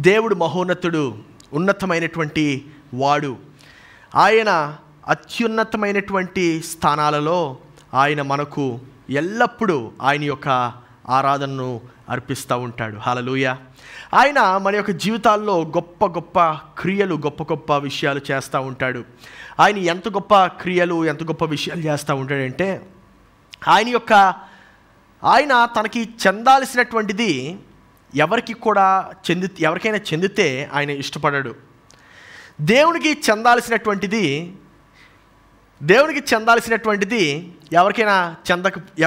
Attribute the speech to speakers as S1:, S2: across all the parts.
S1: దేవుడు మహోన్నతుడు, ఉన్నతమైనటువంటి వాడు. ఆయన అత్యున్నతమైనటువంటి స్థానాలలో ఆయన మనకు ఎల్లప్పుడూ ఆయన యొక్క ఆరాధనను అర్పిస్తూ ఉంటాడు. హల్లెలూయా. ఆయన మన యొక్క జీవితాల్లో గొప్ప గొప్ప క్రియలు, గొప్ప గొప్ప విషయాలు చేస్తూ ఉంటాడు. ఆయన ఎంత గొప్ప క్రియలు, ఎంత గొప్ప విషయాలు చేస్తూ ఉంటాడంటే, ఆయన తనకి చెందాల్సినటువంటిది ఎవరికైనా చెందితే ఆయన ఇష్టపడడు. దేవునికి చెందాల్సినటువంటిది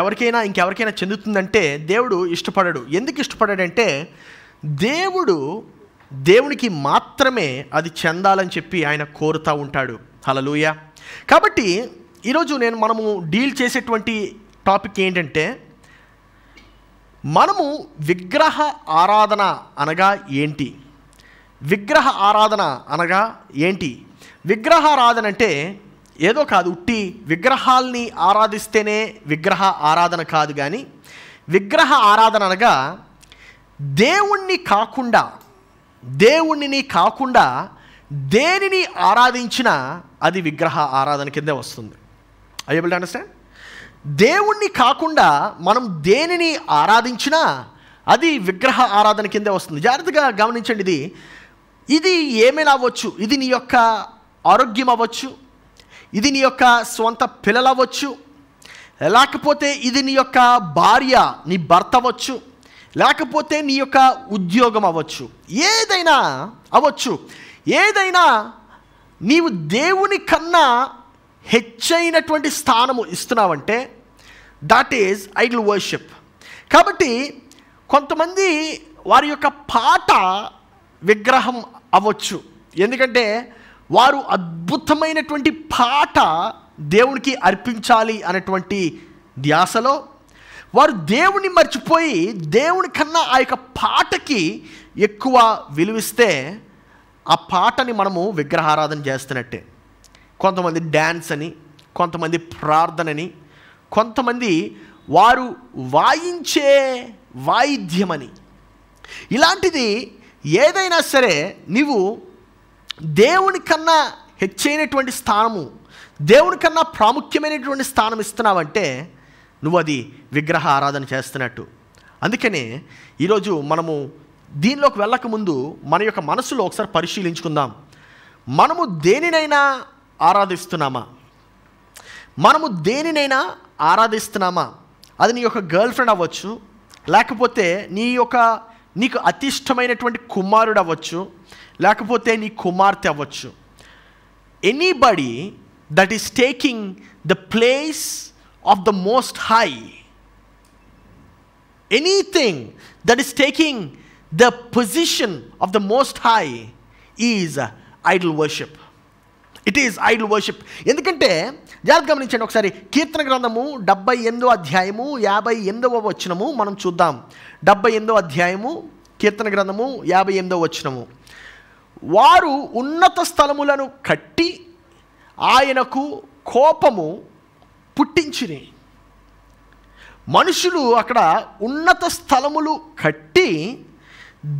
S1: ఎవరికైనా ఇంకెవరికైనా చెందుతుందంటే దేవుడు ఇష్టపడడు. ఎందుకు ఇష్టపడాడంటే, దేవునికి మాత్రమే అది చెందాలని చెప్పి ఆయన కోరుతూ ఉంటాడు. హల్లెలూయా. కాబట్టి ఈరోజు మనము డీల్ చేసేటువంటి టాపిక్ ఏంటంటే, మనము విగ్రహ ఆరాధన అనగా ఏంటి? విగ్రహ ఆరాధన అనగా ఏంటి? విగ్రహారాధన అంటే ఏదో కాదు, ఉట్టి విగ్రహాల్ని ఆరాధిస్తేనే విగ్రహ ఆరాధన కాదు. కానీ విగ్రహ ఆరాధన అనగా దేవుణ్ణి కాకుండా దేనిని ఆరాధించినా అది విగ్రహ ఆరాధన కిందే వస్తుంది. I able to understand? దేవుణ్ణి కాకుండా మనం దేనిని ఆరాధించినా అది విగ్రహ ఆరాధన కిందే వస్తుంది. జాగ్రత్తగా గమనించండి. ఇది ఏమైనా అవ్వచ్చు. ఇది నీ యొక్క ఆరోగ్యం అవ్వచ్చు, ఇది నీ యొక్క స్వంత పిల్లలు అవ్వచ్చు, లేకపోతే ఇది నీ యొక్క భార్య, నీ భర్త అవ్వచ్చు, లేకపోతే నీ యొక్క ఉద్యోగం అవ్వచ్చు, ఏదైనా అవ్వచ్చు. ఏదైనా నీవు దేవుని కన్నా హెచ్చైనటువంటి స్థానము ఇస్తున్నావంటే దట్ ఈజ్ ఐడల్ వర్షిప్. కాబట్టి కొంతమంది వారి యొక్క పాట విగ్రహం అవ్వచ్చు. ఎందుకంటే వారు అద్భుతమైనటువంటి పాట దేవునికి అర్పించాలి అనేటువంటి ధ్యాసలో వారు దేవుని మర్చిపోయి దేవుని కన్నా ఆ యొక్క పాటకి ఎక్కువ విలువిస్తే ఆ పాటని మనము విగ్రహారాధన చేస్తున్నట్టే. కొంతమంది డ్యాన్స్ అని, కొంతమంది ప్రార్థనని, కొంతమంది వారు వాయించే వాయిద్యమని, ఇలాంటిది ఏదైనా సరే నీవు దేవుని కన్నా హెచ్చైనటువంటి స్థానము, దేవుని కన్నా ప్రాముఖ్యమైనటువంటి స్థానం ఇస్తున్నావంటే నువ్వు అది విగ్రహ ఆరాధన చేస్తున్నట్టు. అందుకనే ఈరోజు మనము దీనిలోకి వెళ్ళకముందు మన యొక్క మనసులో ఒకసారి పరిశీలించుకుందాం. మనము దేనినైనా ఆరాధిస్తున్నామా? అది నీ యొక్క గర్ల్ ఫ్రెండ్ అవ్వచ్చు, లేకపోతే నీకు అతి ఇష్టమైనటువంటి కుమారుడు అవ్వచ్చు, లేకపోతే నీ కుమార్తె అవ్వచ్చు. Anybody that is taking the place of the most high, anything that is taking the position of the most high is Idol worship. It is Idol worship. ఎందుకంటే జాగ్రత్త గమనించండి ఒకసారి. కీర్తన గ్రంథము 78వ అధ్యాయము 58వ వచనము మనం చూద్దాం. 78వ అధ్యాయము కీర్తన గ్రంథము 58వ వచనము. వారు ఉన్నత స్థలములను కట్టి ఆయనకు కోపము పుట్టించిరి. మనుషులు అక్కడ ఉన్నత స్థలములు కట్టి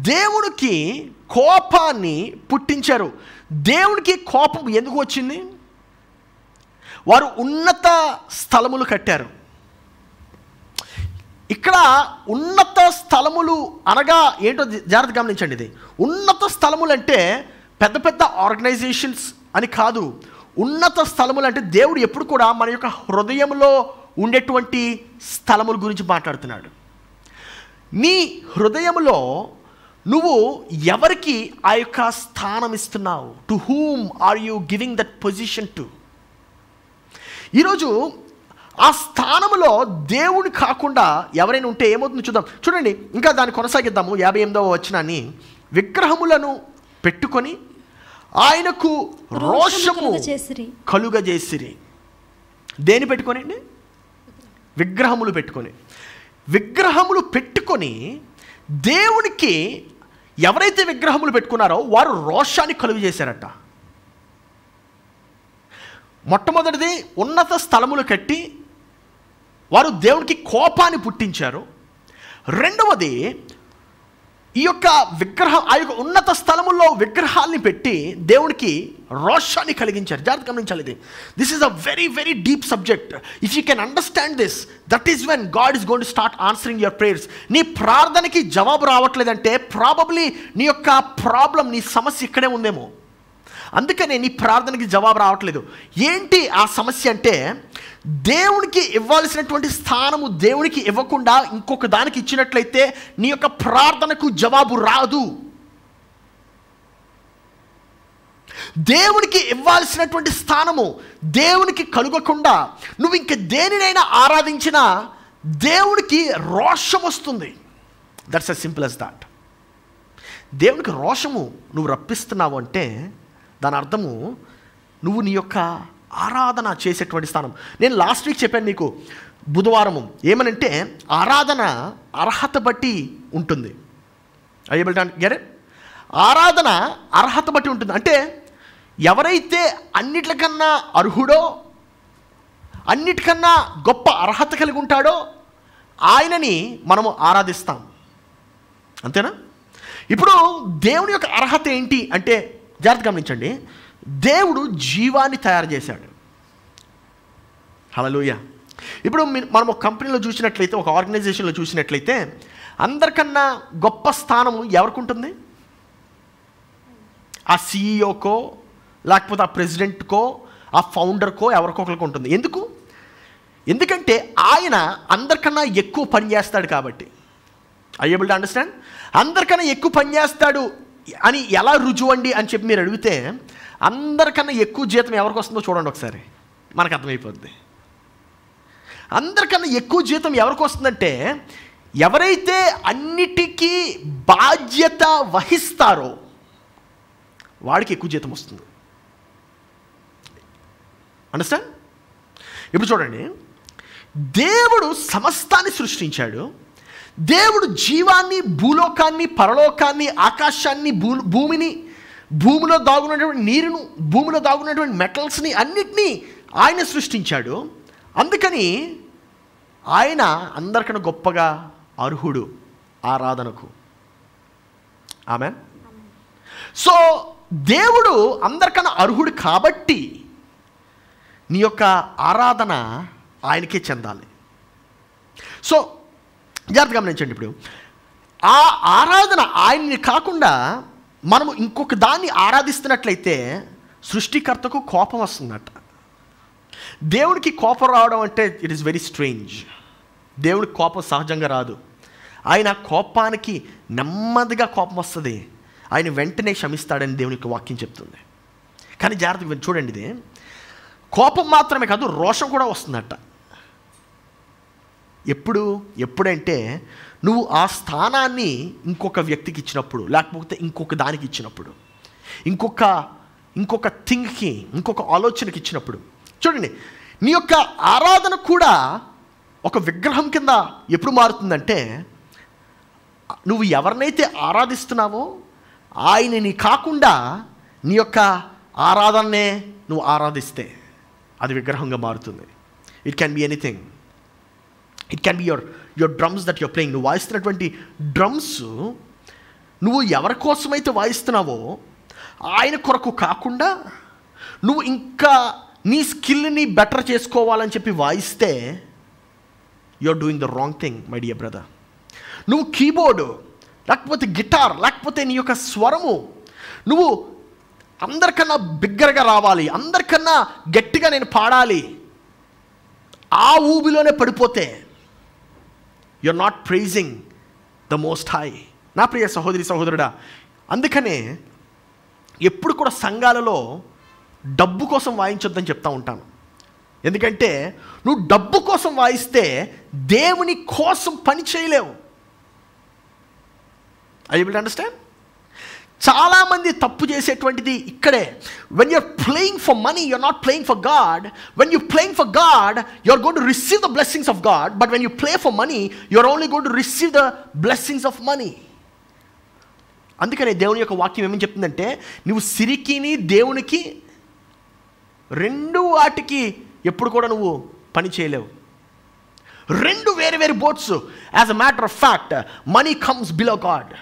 S1: దేవునికి కోపాన్ని పుట్టించారు. దేవునికి కోపం ఎందుకు వచ్చింది? వారు ఉన్నత స్థలములు కట్టారు. ఇక్కడ ఉన్నత స్థలములు అనగా ఏంటో జాగ్రత్త గమనించండి. ఇది ఉన్నత స్థలములు అంటే పెద్ద పెద్ద ఆర్గనైజేషన్స్ అని కాదు. ఉన్నత స్థలములు అంటే దేవుడు ఎప్పుడు కూడా మన యొక్క హృదయంలో ఉండేటువంటి స్థలముల గురించి మాట్లాడుతున్నాడు. నీ హృదయంలో నువ్వు ఎవరికి ఆ యొక్క స్థానం ఇస్తున్నావు? To whom are you giving that position to? ఈరోజు ఆ స్థానంలో దేవుని కాకుండా ఎవరైనా ఉంటే ఏమవుతుందో చూద్దాం. చూడండి, ఇంకా దాన్ని కొనసాగిద్దాము. 58వ వచనాన్ని. విగ్రహములను పెట్టుకొని ఆయనకు రోషము కలుగజేసిరి. దేని పెట్టుకొని? విగ్రహములు పెట్టుకొని దేవునికి ఎవరైతే విగ్రహములు పెట్టుకున్నారో వారు రోషాన్ని కలుగు చేశారట. మొట్టమొదటిది ఉన్నత స్థలములు కట్టి వారు దేవునికి కోపాన్ని పుట్టించారు. రెండవది ఈ యొక్క విగ్రహం, ఆ యొక్క ఉన్నత స్థలముల్లో విగ్రహాల్ని పెట్టి దేవునికి రోషాన్ని కలిగించారు. జాగ్రత్త గమనించాలి ఇది. This is a very very deep subject. If you can understand this, that is when God is going to start answering your prayers. నీ ప్రార్థనకి జవాబు రావట్లేదంటే ప్రాబబ్లీ నీ యొక్క ప్రాబ్లం, నీ సమస్య ఇక్కడే ఉందేమో. అందుకనే నీ ప్రార్థనకి జవాబు రావట్లేదు. ఏంటి ఆ సమస్య అంటే, దేవునికి ఇవ్వాల్సినటువంటి స్థానము దేవునికి ఇవ్వకుండా ఇంకొక దానికి ఇచ్చినట్లయితే నీ యొక్క ప్రార్థనకు జవాబు రాదు. దేవునికి ఇవ్వాల్సినటువంటి స్థానము దేవునికి కలుగకుండా నువ్వు ఇంక దేనినైనా ఆరాధించినా దేవునికి రోషం వస్తుంది. That's as simple as that. దేవునికి రోషము నువ్వు రప్పిస్తున్నావు అంటే దాని అర్థము నువ్వు నీ యొక్క ఆరాధన చేసేటువంటి స్థానం. నేను లాస్ట్ వీక్ చెప్పాను మీకు, బుధవారము, ఏమనంటే ఆరాధన అర్హత బట్టి ఉంటుంది. I get it? ఆరాధన అర్హత బట్టి ఉంటుంది. అంటే ఎవరైతే అన్నిటికన్నా అర్హుడో, అన్నిటికన్నా గొప్ప అర్హత కలిగి ఉంటాడో ఆయనని మనము ఆరాధిస్తాం. అంతేనా? ఇప్పుడు దేవుని యొక్క అర్హత ఏంటి అంటే, జాగ్రత్త గమనించండి, దేవుడు జీవాన్ని తయారు చేశాడు. హల్లెలూయా. ఇప్పుడు మనం ఒక కంపెనీలో చూసినట్లయితే, ఒక ఆర్గనైజేషన్లో చూసినట్లయితే అందరికన్నా గొప్ప స్థానము ఎవరికి ఉంటుంది? ఆ సిఇఓకో, లేకపోతే ఆ ప్రెసిడెంట్కో, ఆ ఫౌండర్కో, ఎవరికొకరికి ఉంటుంది. ఎందుకంటే ఆయన అందరికన్నా ఎక్కువ పని చేస్తాడు కాబట్టి. I able to understand? అందరికన్నా ఎక్కువ పని చేస్తాడు అని ఎలా రుజువండి అని చెప్పి మీరు అడిగితే, అందరికన్నా ఎక్కువ జీతం ఎవరికి వస్తుందో చూడండి ఒకసారి, మనకు అర్థమైపోద్ది. అందరికన్నా ఎక్కువ జీతం ఎవరికి వస్తుందంటే, ఎవరైతే అన్నిటికీ బాధ్యత వహిస్తారో వాడికి ఎక్కువ జీతం వస్తుంది. అండర్స్టాండ్? ఇప్పుడు చూడండి, దేవుడు సమస్తాన్ని సృష్టించాడు. దేవుడు జీవాన్ని, భూలోకాన్ని, పరలోకాన్ని, ఆకాశాన్ని, భూమిని, భూమిలో దాగున్నటువంటి నీరును, భూమిలో దాగున్నటువంటి మెటల్స్ని అన్నిటినీ ఆయన సృష్టించాడు. అందుకని ఆయన అందరికన్నా గొప్పగా అర్హుడు ఆరాధనకు. ఆమేన్. సో దేవుడు అందరికన్నా అర్హుడు కాబట్టి నీ యొక్క ఆరాధన ఆయనకే చెందాలి. సో జాగ్రత్తగా గమనించండి. ఇప్పుడు ఆ ఆరాధన ఆయన్ని కాకుండా మనము ఇంకొక దాన్ని ఆరాధిస్తున్నట్లయితే సృష్టికర్తకు కోపం వస్తుందట. దేవుడికి కోపం రావడం అంటే ఇట్ ఈస్ వెరీ స్ట్రేంజ్. దేవుడికి కోపం సహజంగా రాదు. ఆయన కోపానికి నెమ్మదిగా కోపం వస్తుంది, ఆయన వెంటనే క్షమిస్తాడని దేవునికి వాక్యం చెప్తుంది. కానీ జాగ్రత్తగా చూడండి, ఇది కోపం మాత్రమే కాదు, రోషం కూడా వస్తుందట. ఎప్పుడంటే నువ్వు ఆ స్థానాన్ని ఇంకొక వ్యక్తికి ఇచ్చినప్పుడు, లేకపోతే ఇంకొక దానికి ఇచ్చినప్పుడు, ఇంకొక థింగ్కి, ఇంకొక ఆలోచనకి ఇచ్చినప్పుడు. చూడండి, నీ యొక్క ఆరాధన కూడా ఒక విగ్రహం కింద ఎప్పుడు మారుతుందంటే, నువ్వు ఎవరినైతే ఆరాధిస్తున్నావో ఆయనని కాకుండా నీ యొక్క ఆరాధననే నువ్వు ఆరాధిస్తే అది విగ్రహంగా మారుతుంది. It can be anything. It can be your drums that your playing. నువ్వు వాయిస్తున్నటువంటి డ్రమ్స్ నువ్వు ఎవరి కోసమైతే వాయిస్తున్నావో ఆయన కొరకు కాకుండా నువ్వు ఇంకా నీ స్కిల్ని బెటర్ చేసుకోవాలని చెప్పి వాయిస్తే you are doing the wrong thing my dear brother. నువ్వు కీబోర్డు, లేకపోతే గిటార్, లేకపోతే నీ యొక్క స్వరము నువ్వు అందరికన్నా బిగ్గరగా రావాలి, అందరికన్నా గట్టిగా నేను పాడాలి, ఆ ఊబిలోనే పడిపోతే you are not praising the most high. నా ప్రియ సహోదరి సహోదరుడా, అందుకనే ఎప్పుడు కూడా సంఘాలలో డబ్బు కోసం వాయించొద్దని చెప్తా ఉంటాను. ఎందుకంటే నువ్వు డబ్బు కోసం వాయిస్తే దేవుని కోసం పని చేయలేవు. I will understand? చాలామంది తప్పు చేసేటువంటిది ఇక్కడే. When you're playing for money, you're not playing for God. When you playing for God, you're going to receive the blessings of God. But when you play for money, you're only going to receive the blessings of money. అందుకనే దేవుని యొక్క వాక్యం ఏమని చెప్తుందంటే, నువ్వు సిరికిని దేవునికి రెండు వాటికి ఎప్పుడు కూడా నువ్వు పని చేయలేవు. రెండు వేరు వేరు boats. As a matter of fact, money comes below God.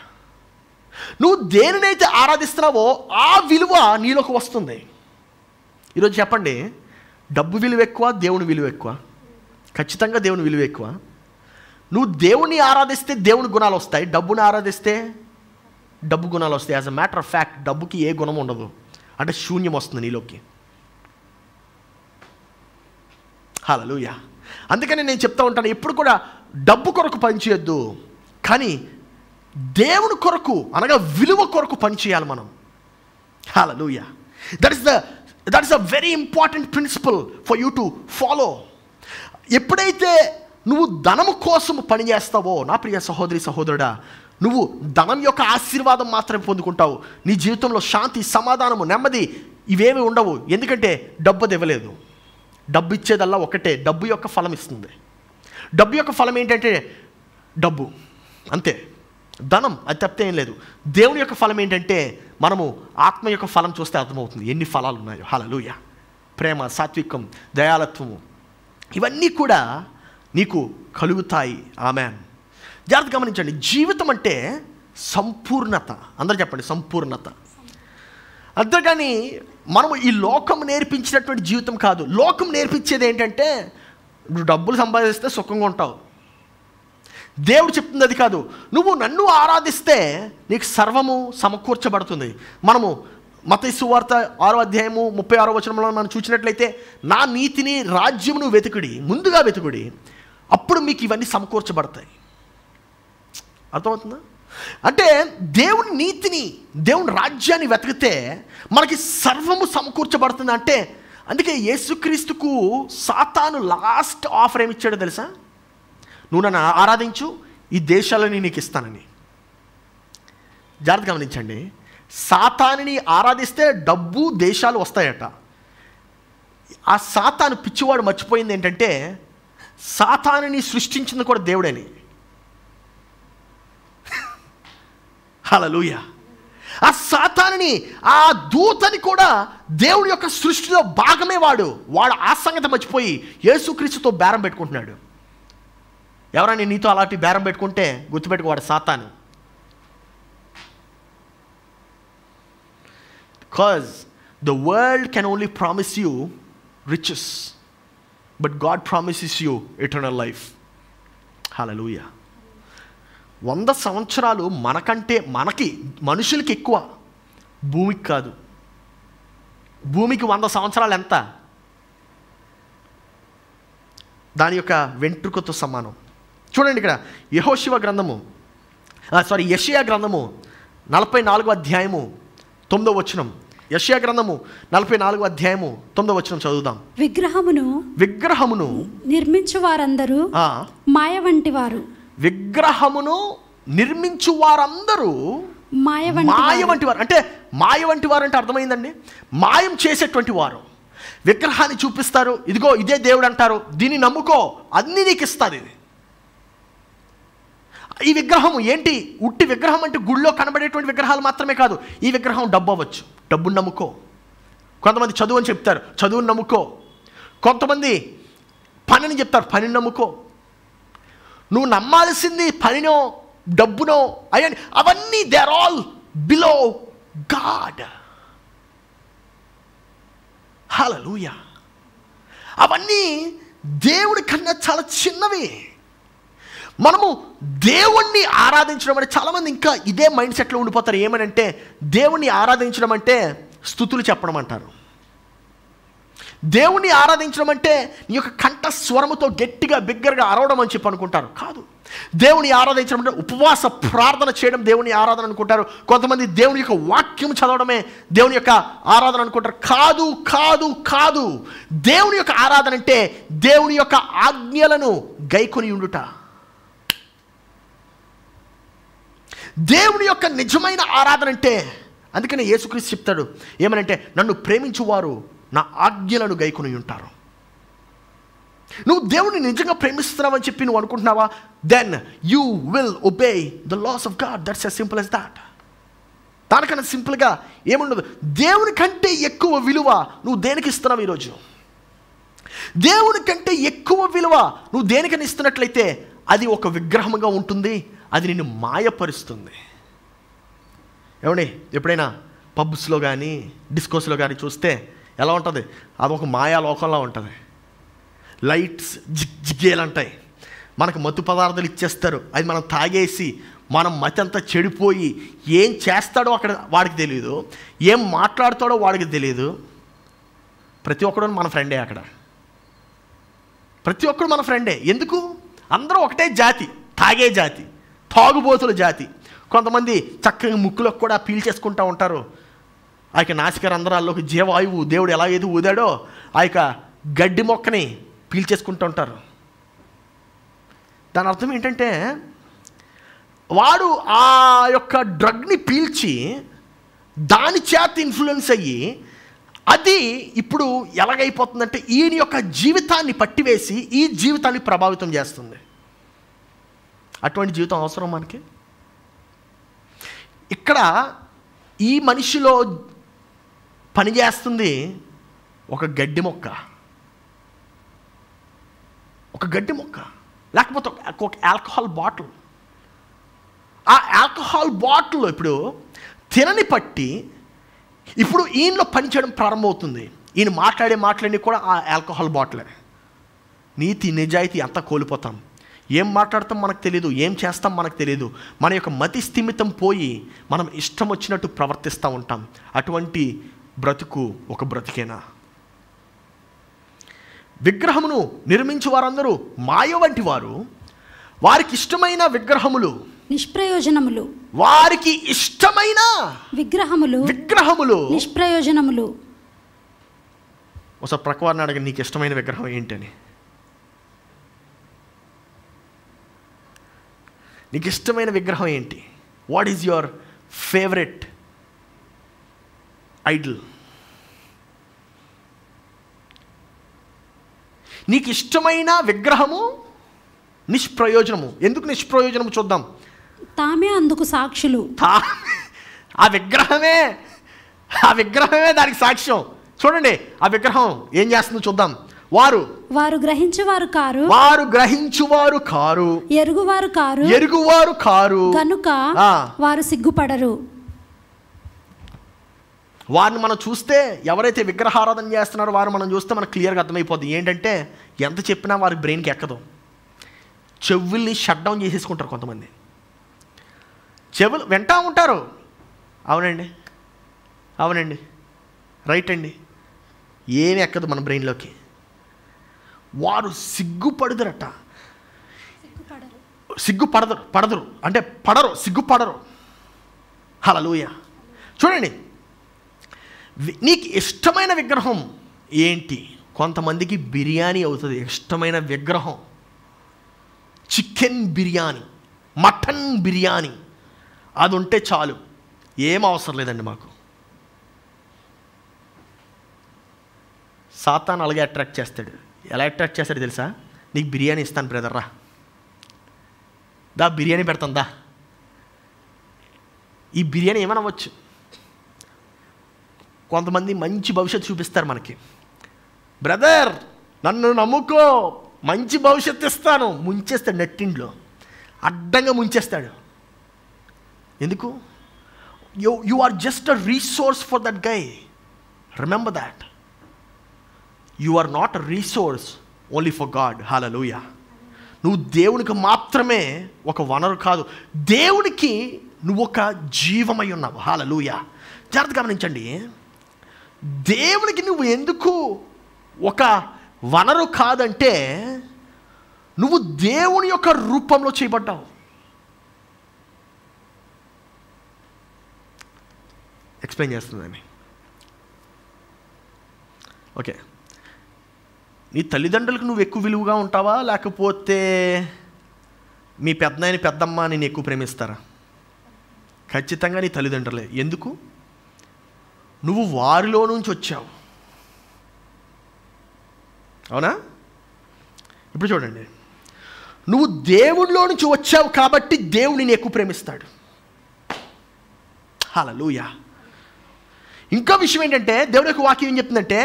S1: నువ్వు దేనినైతే ఆరాధిస్తున్నావో ఆ విలువ నీలోకి వస్తుంది. ఈరోజు చెప్పండి, డబ్బు విలువ ఎక్కువ, దేవుని విలువ ఎక్కువ? ఖచ్చితంగా దేవుని విలువ ఎక్కువ. నువ్వు దేవుని ఆరాధిస్తే దేవుని గుణాలు వస్తాయి, డబ్బుని ఆరాధిస్తే డబ్బు గుణాలు వస్తాయి. As a matter of fact డబ్బుకి ఏ గుణం ఉండదు, అంటే శూన్యం వస్తుంది నీలోకి. హల్లెలూయా. అందుకని నేను చెప్తా ఉంటాను, ఎప్పుడు కూడా డబ్బు కొరకు పనిచేయొద్దు, కానీ దేవుని కొరకు అనగా విలువ కొరకు పనిచేయాలి మనం. Hallelujah. That is a very important principle for you to follow. ఎప్పుడైతే నువ్వు ధనము కోసం పని చేస్తావో నా ప్రియ సహోదరి సహోదరుడా, నువ్వు ధనం యొక్క ఆశీర్వాదం మాత్రమే పొందుకుంటావు. నీ జీవితంలో శాంతి, సమాధానము, నెమ్మది ఇవేమి ఉండవు. ఎందుకంటే డబ్బు అది ఇవ్వలేదు. డబ్బు ఇచ్చేదల్లా ఒకటే, డబ్బు యొక్క ఫలం ఇస్తుంది. డబ్బు యొక్క ఫలం ఏంటంటే డబ్బు, అంతే. ధనం అది తప్పితే ఏం లేదు. దేవుని యొక్క ఫలం ఏంటంటే మనము ఆత్మ యొక్క ఫలం చూస్తే అర్థమవుతుంది ఎన్ని ఫలాలు ఉన్నాయో. హల్లెలూయా. ప్రేమ, సాత్వికం, దయాళత్వము, ఇవన్నీ కూడా నీకు కలుగుతాయి. ఆమేన్. జాగ్రత్త గమనించండి, జీవితం అంటే సంపూర్ణత. అందరూ చెప్పండి, సంపూర్ణత. అంతేగాని మనము ఈ లోకం నేర్పించినటువంటి జీవితం కాదు. లోకం నేర్పించేది ఏంటంటే నువ్వు డబ్బులు సంపాదిస్తే సుఖంగా ఉంటావు. దేవుడు చెప్తుంది అది కాదు. నువ్వు నన్ను ఆరాధిస్తే నీకు సర్వము సమకూర్చబడుతుంది. మనము మత్తయి సువార్త 6వ అధ్యాయము 36వ వచనంలో మనం చూసినట్లయితే, నా నీతిని రాజ్యమును వెతుకుడి, ముందుగా వెతుకుడి, అప్పుడు మీకు ఇవన్నీ సమకూర్చబడతాయి. అర్థమవుతుందా? అంటే దేవుని నీతిని, దేవుని రాజ్యాన్ని వెతికితే మనకి సర్వము సమకూర్చబడుతుంది. అంటే అందుకే యేసుక్రీస్తుకు సాతాను లాస్ట్ ఆఫర్ ఏమి ఇచ్చాడో తెలుసా? నువ్వు నన్ను ఆరాధించు, ఈ దేశాలని నీకు ఇస్తానని. జాగ్రత్త గమనించండి, సాతానుని ఆరాధిస్తే డబ్బు, దేశాలు వస్తాయట. ఆ సాతాను పిచ్చివాడు మర్చిపోయింది ఏంటంటే సాతానుని సృష్టించింది కూడా దేవుడని. హల్లెలూయా. ఆ సాతానుని, ఆ దూతని కూడా దేవుడి యొక్క సృష్టిలో భాగమే. వాడు ఆ సంగతి మర్చిపోయి యేసుక్రీస్తుతో బేరం పెట్టుకుంటున్నాడు. ఎవరైనా నీతో అలాంటి బేరం పెట్టుకుంటే గుర్తుపెట్టుకోవాడు సాతాను. Because the world can only promise you riches, but God promises you eternal life. హల్లెలూయా. 100 సంవత్సరాలు మనకి మనుషులకి ఎక్కువ, భూమికి కాదు. భూమికి 100 సంవత్సరాలు ఎంత? దాని యొక్క వెంట్రుకతో సమానం. చూడండి ఇక్కడ యెషయా గ్రంథము 44వ అధ్యాయము 9వ వచనం. యెషయా గ్రంథము 44వ అధ్యాయము 9వ వచనం చదువుదాం. విగ్రహమును
S2: నిర్మించు వారందరూ మాయ వంటి వారు.
S1: విగ్రహమును నిర్మించు వారందరూ మాయ వంటి వారు. అంటే మాయ వంటి వారు అంటే అర్థమైందండి, మాయం చేసేటువంటి వారు. విగ్రహాన్ని చూపిస్తారు, ఇదిగో ఇదే దేవుడు అంటారు, దీన్ని నమ్ముకో, అన్నీ నీకు ఇస్తుంది. ఇది ఈ విగ్రహం ఏంటి? ఉట్టి విగ్రహం అంటే గుళ్ళో కనబడేటువంటి విగ్రహాలు మాత్రమే కాదు. ఈ విగ్రహం డబ్బు అవ్వచ్చు, డబ్బుని నమ్ముకో. కొంతమంది చదువు అని చెప్తారు, చదువుని నమ్ముకో. కొంతమంది పనిని చెప్తారు, పనిని నమ్ముకో. నువ్వు నమ్మాల్సింది పనినో డబ్బునో అయ్యని, అవన్నీ they are all below God. Hallelujah. అవన్నీ దేవుడి కన్నా చాలా చిన్నవి. మనము దేవుణ్ణి ఆరాధించడం అంటే చాలామంది ఇంకా ఇదే మైండ్ సెట్లో ఉండిపోతారు. ఏమనంటే దేవుణ్ణి ఆరాధించడం అంటే స్తుతులు చెప్పడం అంటారు. దేవుణ్ణి ఆరాధించడం అంటే నీ యొక్క కంఠ స్వరముతో గట్టిగా బిగ్గరగా అరవడం అని చెప్పి అనుకుంటారు. కాదు. దేవుని ఆరాధించడం అంటే ఉపవాస ప్రార్థన చేయడం దేవుని ఆరాధన అనుకుంటారు. కొంతమంది దేవుని యొక్క వాక్యం చదవడమే దేవుని యొక్క ఆరాధన అనుకుంటారు. కాదు కాదు కాదు. దేవుని యొక్క ఆరాధన అంటే దేవుని యొక్క ఆజ్ఞలను గైకొని ఉండుట. దేవుని యొక్క నిజమైన ఆరాధన అంటే, అందుకనే యేసుక్రీస్తు చెప్తాడు ఏమనంటే, నన్ను ప్రేమించువారు నా ఆజ్ఞలను గైకొని ఉంటారు. నువ్వు దేవుని నిజంగా ప్రేమిస్తున్నావని చెప్పి నువ్వు అనుకుంటున్నావా? Then you will obey the laws of God. That's as simple as that. దానికన్నా సింపుల్గా ఏముండదు. దేవుని కంటే ఎక్కువ విలువ నువ్వు దేనికి ఇస్తున్నావు ఈరోజు? దేవుని కంటే ఎక్కువ విలువ నువ్వు దేనికని ఇస్తున్నట్లయితే అది ఒక విగ్రహంగా ఉంటుంది. అది నిన్ను మాయపరుస్తుంది. ఏమండి ఎప్పుడైనా పబ్స్లో కానీ డిస్కోస్లో కానీ చూస్తే ఎలా ఉంటుంది? అదొక మాయా లోకంలా ఉంటుంది. లైట్స్ జిగ్గేలంటాయి, మనకు మత్తు పదార్థాలు ఇచ్చేస్తారు, అది మనం తాగేసి మనం మతి అంతా చెడిపోయి ఏం చేస్తాడో అక్కడ వాడికి తెలియదు, ఏం మాట్లాడతాడో వాడికి తెలియదు. ప్రతి ఒక్కడు మన ఫ్రెండే, అక్కడ ప్రతి ఒక్కడు మన ఫ్రెండే. ఎందుకు? అందరూ ఒకటే జాతి, తాగే జాతి, తాగుబోతుల జాతి. కొంతమంది చక్కగా ముక్కులకు కూడా పీల్చేసుకుంటూ ఉంటారు. ఆ యొక్క నాసిక రంధ్రాల్లోకి జీవాయువు దేవుడు ఎలా ఏది ఊదాడో ఆ యొక్క గడ్డి మొక్కని పీల్చేసుకుంటూ ఉంటారు. దాని అర్థం ఏంటంటే వాడు ఆ యొక్క డ్రగ్ని పీల్చి దాని చేత ఇన్ఫ్లుయెన్స్ అయ్యి అది ఇప్పుడు ఎలాగైపోతుందంటే ఈయన యొక్క జీవితాన్ని పట్టివేసి ఈ జీవితాన్ని ప్రభావితం చేస్తుంది. అటువంటి జీవితం అవసరం మనకి? ఇక్కడ ఈ మనిషిలో పనిచేస్తుంది ఒక గడ్డి మొక్క, ఒక గడ్డి మొక్క, లేకపోతే ఒక ఆల్కహాల్ బాటిల్. ఆ ఆల్కహాల్ బాటిల్ ఇప్పుడు తినని పట్టి ఇప్పుడు ఈయనలో పనిచేయడం ప్రారంభమవుతుంది. ఈయన మాట్లాడే మాటలన్నీ కూడా ఆ ఆల్కహాల్ బాటిలే. నీతి నిజాయితీ అంతా కోల్పోతాం. ఏం మాట్లాడతాం మనకు తెలియదు, ఏం చేస్తాం మనకు తెలియదు. మన యొక్క మతి స్థిమితం పోయి మనం ఇష్టం వచ్చినట్టు ప్రవర్తిస్తూ ఉంటాం. అటువంటి బ్రతుకు ఒక బ్రతికేనా? విగ్రహమును నిర్మించు వారందరూ మాయ వంటి వారు, వారికి ఇష్టమైన విగ్రహములు
S2: నిష్ప్రయోజనములు,
S1: వారికి ఇష్టమైన
S2: విగ్రహములు నిష్ప్రయోజనములు.
S1: ఒకసారి ప్రక్కవారిని అడగండి, నీకు ఇష్టమైన విగ్రహం ఏంటని. నీకు ఇష్టమైన విగ్రహం ఏంటి? What is your favourite Idol? నీకు ఇష్టమైన విగ్రహము నిష్ప్రయోజనము. ఎందుకు నిష్ప్రయోజనము చూద్దాం.
S2: తామే అందుకు సాక్షులు.
S1: ఆ విగ్రహమే దానికి సాక్ష్యం. చూడండి ఆ విగ్రహం ఏం చేస్తుందో చూద్దాం. వారు
S2: గ్రహించువారు కారు,
S1: ఎరుగువారు కారు
S2: కనుక వారు సిగ్గుపడరు.
S1: వారిని మనం చూస్తే, ఎవరైతే విగ్రహారాధన చేస్తున్నారో వారు మనం చూస్తే మనకు క్లియర్గా అర్థమైపోద్ది. ఏంటంటే ఎంత చెప్పినా వారి బ్రెయిన్కి ఎక్కదు. చెవుల్ని షట్ డౌన్ చేసేసుకుంటారు కొంతమంది. చెవులు వింటా ఉంటారు, అవునండి రైట్ అండి, ఏమి ఎక్కదు మన బ్రెయిన్లోకి. వారు సిగ్గుపడరు. హల్లెలూయా. చూడండి, నీకు ఇష్టమైన విగ్రహం ఏంటి? కొంతమందికి బిర్యానీ అవుతుంది ఇష్టమైన విగ్రహం. చికెన్ బిర్యానీ, మటన్ బిర్యానీ, అది ఉంటే చాలు, ఏం అవసరం లేదండి మాకు. సాతాను అలాగే అట్రాక్ట్ చేస్తాడు. ఎలా అట్రాక్ట్ చేస్తాడు తెలుసా? నీకు బిర్యానీ ఇస్తాను బ్రదర్, రా, దా బిర్యానీ పెడతాను, దా. ఈ బిర్యానీ ఏమనవచ్చు. కొంతమంది మంచి భవిష్యత్తు చూపిస్తారు మనకి. బ్రదర్ నన్ను నమ్ముకో, మంచి భవిష్యత్తు ఇస్తాను. ముంచేస్తాడు, నెట్టింట్లో అడ్డంగా ముంచేస్తాడు. ఎందుకు? You are just a resource for that guy. Remember that. You are not a resource only for God. Hallelujah. నువ్వు దేవునికి మాత్రమే ఒక వనరు కాదు, దేవునికి నువ్వు ఒక జీవమై ఉన్నావు. హల్లెలూయా. జాగ్రత్తగా గమనించండి, దేవునికి నువ్వు ఎందుకు ఒక వనరు కాదంటే నువ్వు దేవుని యొక్క రూపంలో చేయబడ్డావు. ఎక్స్ప్లెయిన్ చేస్తుందని. ఓకే, నీ తల్లిదండ్రులకు నువ్వు ఎక్కువ విలువగా ఉంటావా, లేకపోతే మీ పెద్దనాయన పెద్దమ్మ నేను ఎక్కువ ప్రేమిస్తారా? ఖచ్చితంగా నీ తల్లిదండ్రులే. ఎందుకు? నువ్వు వారిలో నుంచి వచ్చావు, అవునా? ఇప్పుడు చూడండి, నువ్వు దేవుడిలో నుంచి వచ్చావు కాబట్టి దేవుడు నిన్ను ఎక్కువ ప్రేమిస్తాడు. హల్లెలూయా. ఇంకో విషయం ఏంటంటే, దేవుడి యొక్క వాక్యం ఏం చెప్తుందంటే,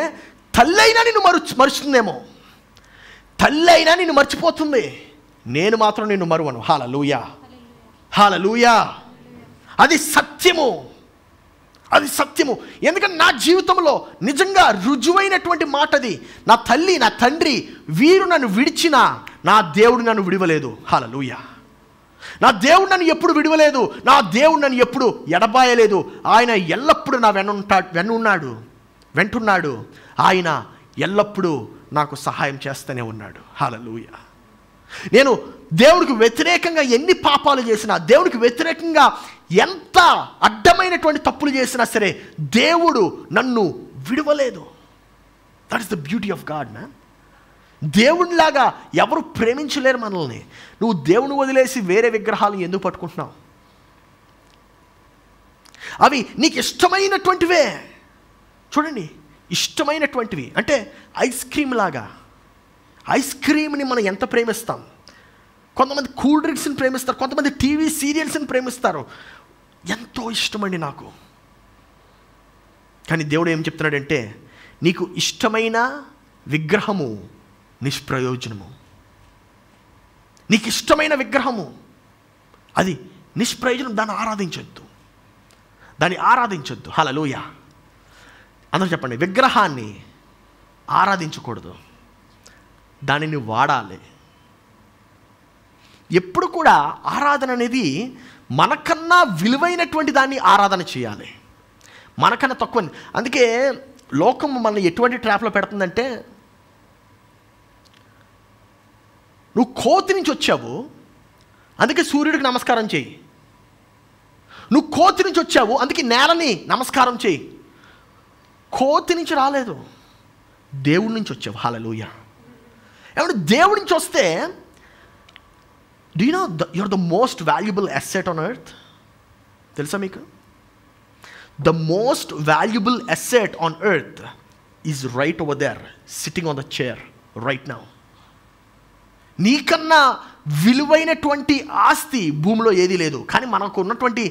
S1: తల్లి అయినా నిన్ను మరుస్తుందేమో, తల్లి అయినా నిన్ను మర్చిపోతుంది, నేను మాత్రం నిన్ను మరువను. హల్లెలూయా, హల్లెలూయా. అది సత్యము. అది సత్యము. ఎందుకంటే నా జీవితంలో నిజంగా రుజువైనటువంటి మాట అది. నా తల్లి, నా తండ్రి వీరు నన్ను విడిచినా నా దేవుడు నన్ను విడవలేదు. హల్లెలూయా. నా దేవుడు నన్ను ఎప్పుడు విడవలేదు, నా దేవుడు నన్ను ఎప్పుడు ఎడబాయలేదు. ఆయన ఎల్లప్పుడూ నా వెంటున్నాడు. ఆయన ఎల్లప్పుడూ నాకు సహాయం చేస్తూనే ఉన్నాడు. హల్లెలూయా. నేను దేవుడికి వ్యతిరేకంగా ఎన్ని పాపాలు చేసినా, దేవుడికి వ్యతిరేకంగా ఎంత అడ్డమైనటువంటి తప్పులు చేసినా సరే దేవుడు నన్ను విడవలేదు. That is the beauty of God man. దేవుడిలాగా ఎవరు ప్రేమించలేరు మనల్ని. నువ్వు దేవుని వదిలేసి వేరే విగ్రహాలు ఎందుకు పట్టుకుంటున్నావు? అవి నీకు ఇష్టమైనటువంటివే. చూడండి, ఇష్టమైనటువంటివి అంటే ఐస్ క్రీమ్ లాగా. ఐస్ క్రీమ్ని మనం ఎంత ప్రేమిస్తాం. కొంతమంది కూల్ డ్రింక్స్ని ప్రేమిస్తారు, కొంతమంది టీవీ సీరియల్స్ని ప్రేమిస్తారు. ఎంతో ఇష్టమండి నాకు. కానీ దేవుడు ఏం చెప్తున్నాడంటే, నీకు ఇష్టమైన విగ్రహము నిష్ప్రయోజనము. నీకు ఇష్టమైన విగ్రహము అది నిష్ప్రయోజనం. దాన్ని ఆరాధించొద్దు. హల్లెలూయా. అందరూ చెప్పండి, విగ్రహాన్ని ఆరాధించకూడదు, దానిని వాడాలి. ఎప్పుడు కూడా ఆరాధన అనేది మనకన్నా విలువైనటువంటి దాన్ని ఆరాధన చేయాలి. మనకన్నా తక్కువ. అందుకే లోకం మనల్ని ఎటువంటి ట్రాప్లో పెడుతుందంటే, నువ్వు కోతి నుంచి వచ్చావు అందుకే సూర్యుడికి నమస్కారం చేయి. నువ్వు కోతి నుంచి వచ్చావు అందుకే నేలని నమస్కారం చేయి. కోతి నుంచి రాలేదు, దేవుడి నుంచి వచ్చావు. హల్లెలూయా. ఏమంటే దేవుడి నుంచి వస్తే, do you know you're the most valuable asset on earth? తెలుసా మీకు? The most valuable asset on earth is right over there, sitting on the chair right now. నీకన్నా విలువైనటువంటి ఆస్తి భూమిలో ఏదీ లేదు. కానీ మనకు ఉన్నటువంటి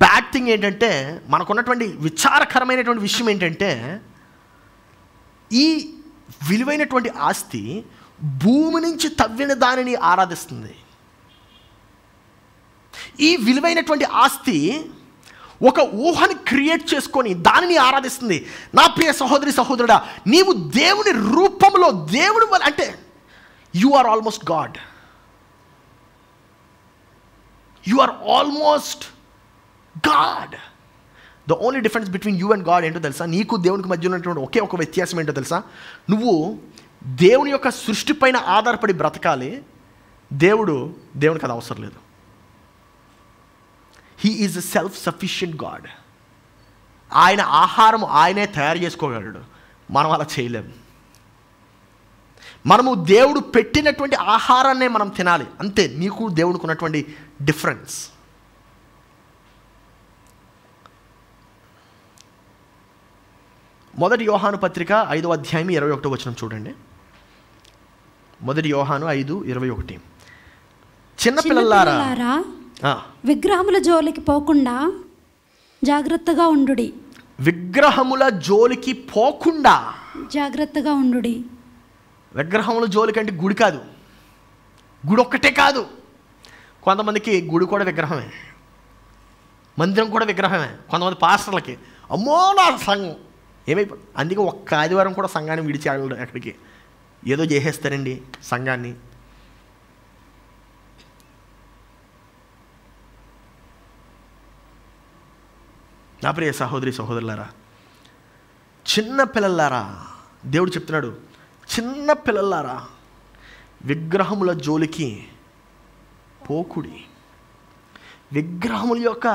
S1: బ్యాడ్ థింగ్ ఏంటంటే, మనకున్నటువంటి విచారకరమైనటువంటి విషయం ఏంటంటే, ఈ విలువైనటువంటి ఆస్తి భూమి నుంచి తవ్విన దానిని ఆరాధిస్తుంది. ఈ విలువైనటువంటి ఆస్తి ఒక ఊహని క్రియేట్ చేసుకొని దానిని ఆరాధిస్తుంది. నా ప్రియ సహోదరి సహోదరుడా, నీవు దేవుని రూపంలో, దేవుని వల్ల, అంటే you are almost God. You are almost God. The only difference between you and God ఏంటో తెలుసా? నీకు దేవునికి మధ్య ఉన్నటువంటి ఒకే ఒక వ్యత్యాసం ఏంటో తెలుసా? నువ్వు దేవుని యొక్క సృష్టి పైన ఆధారపడి బ్రతకాలి. దేవునికి అది అవసరం లేదు. He is a self sufficient God. ఆయన ఆహారం ఆయనే తయారు చేసుకోగలడు. మనం అలా చేయలేము. మనము దేవుడు పెట్టినటువంటి ఆహారాన్నే మనం తినాలి, అంతే. నీకు దేవుడికి ఉన్నటువంటి డిఫరెన్స్. మొదటి యోహాను పత్రిక 5వ అధ్యాయం 21వ వచనం చూడండి. మొదటి యోహాను 5:21. చిన్నపిల్లలారా,
S2: విగ్రహముల జోలికి పోకుండా జాగ్రత్తగా ఉండుడి.
S1: విగ్రహముల జోలికి పోకుండా
S2: జాగ్రత్తగా ఉండుడి.
S1: విగ్రహముల జోలికి అంటే గుడి కాదు, గుడి ఒక్కటే కాదు. కొంతమందికి గుడి కూడా విగ్రహమే, మందిరం కూడా విగ్రహమే. కొంతమంది పాస్టర్లకి అమ్మో నా సంఘం ఏమైపోయింది. అందుకే ఒక్క ఆదివారం కూడా సంఘాన్ని విడిచి అక్కడికి ఏదో చేసేస్తారండి సంఘాన్ని. నా ప్రియ సహోదరి సహోదరులారా, చిన్న పిల్లలారా, దేవుడు చెప్తున్నాడు, చిన్న పిల్లలారా విగ్రహముల జోలికి పోకుడి. విగ్రహముల యొక్క